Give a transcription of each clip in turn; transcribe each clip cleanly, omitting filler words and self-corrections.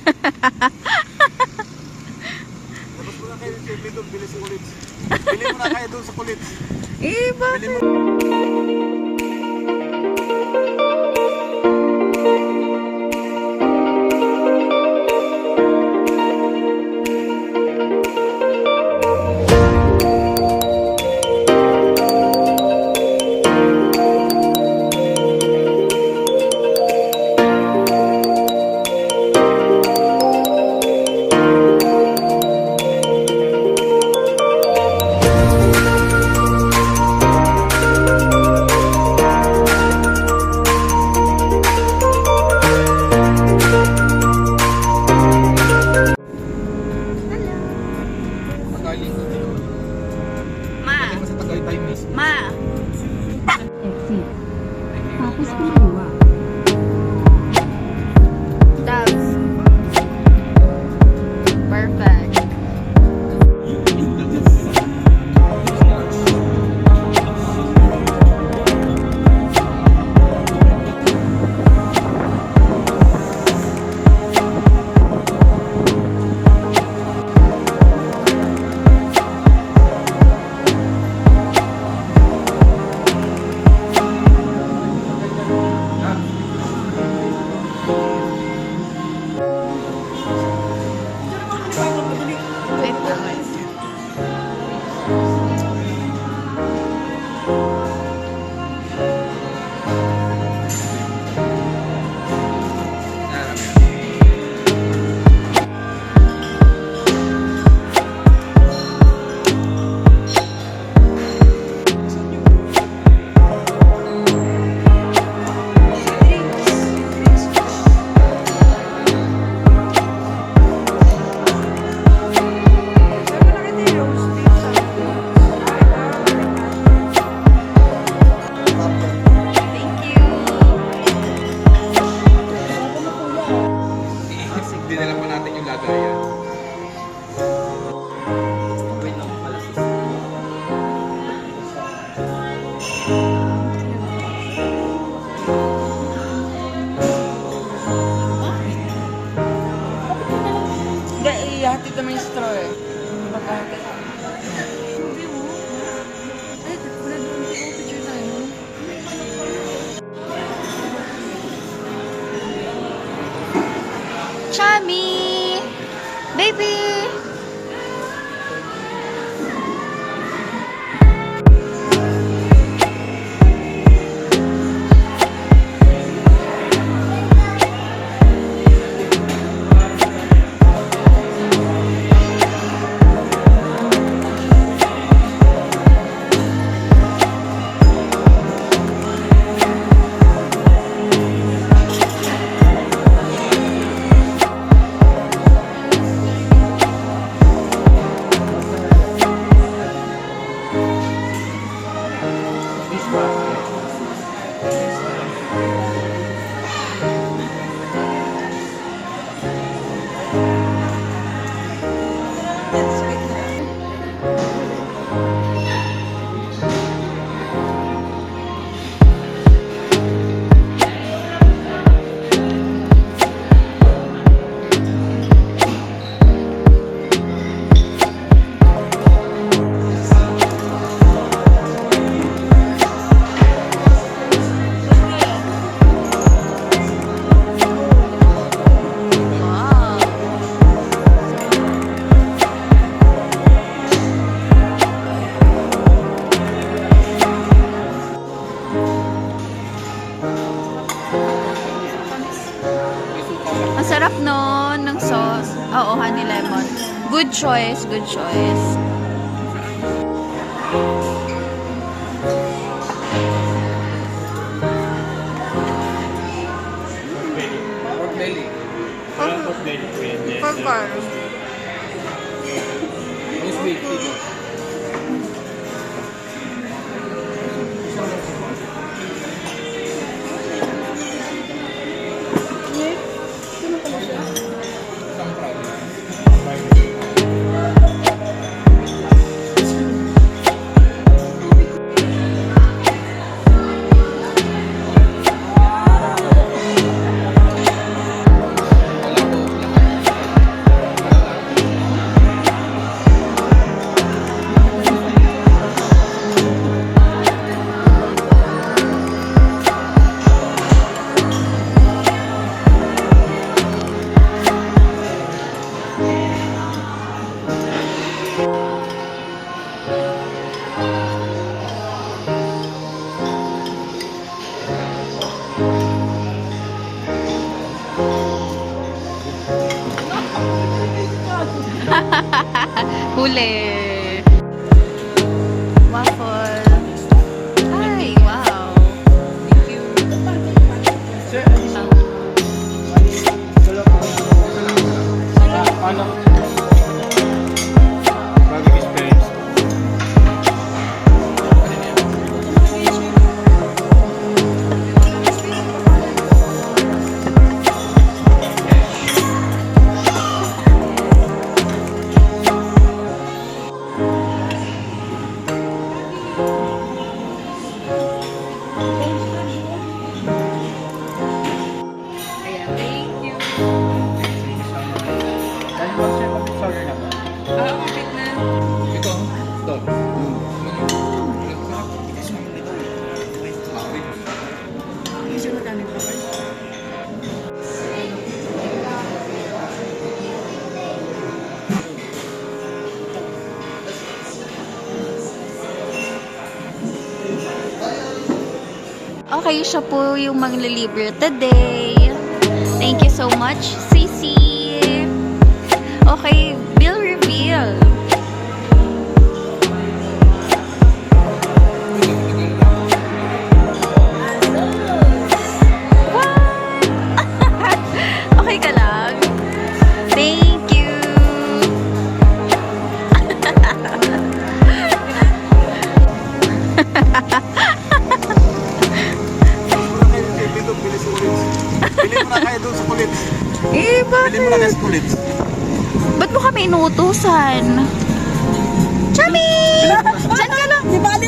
Tapos mo na kayo sa doon, bili sa kulit. Bili mo na kayo doon sa kulit. Eh, bakit? Ma! Exit. Tapos kumaliwa. That's perfect. Wait lang, guys. Thank you. Dinala pa natin yung lagayan. Wait lang pala. Hindi, ihatid naman yung straw eh. Pagkahatid. Chami! Baby! Ang sarap nun ng sauce. Oo, honey lemon. Good choice, good choice. Pork belly. Pork belly. Pagkar. Most big dito. Isang fry. huli. Waffle. Ay, wow. Thank you. Ano? Bagay experience. Ayan, thank you. Dahil ba siya mag-sorry na ba? Kapit na. Ito, ito. Okay, siya po yung maglilibre today. Thank you so much, Sisi. Okay, bill reveal. What? Okay ka lang? Thank you. Bili mo na kayo doon sa kulit. Eh, Bili mo na kayo sa kulit. Ba't mo kami inuutusan? Chami! Diyan ka lang. Di bali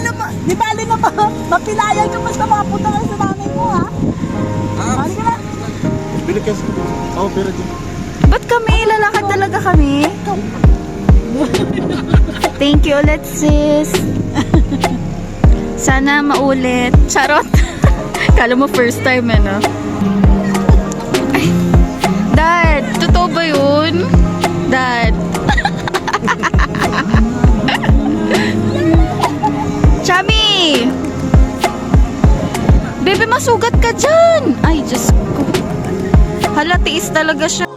na pa. Mapilayan ka basta makapunta kayo sa nanay mo, ha? Bali ka na. Bili kayo sa kulit. Oo, pero dyan. Ba't kami? Lalakad talaga kami? Thank you ulit, sis. Sana maulit. Charot. Kala mo first time, eh, no? Ay, Dad, totoo ba yun? Dad. Chami! Bebe, masugat ka dyan! Ay, Diyos ko. Hala, tiis talaga siya.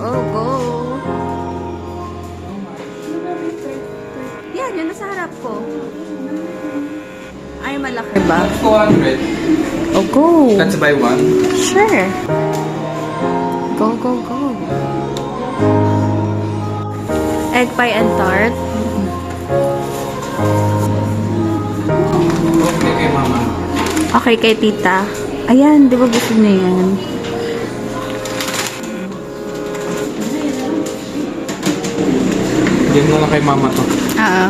Oh, go. Yan, yun nasa harap ko. Ay, malaki ba? 200. Oh, go. Let's buy one. Sure. Go, go, go. Egg pie and tart. Okay kay mama. Okay, kay tita. Ayan, di ba gusto niya yan? Diyan mo na kay mama to. Oo.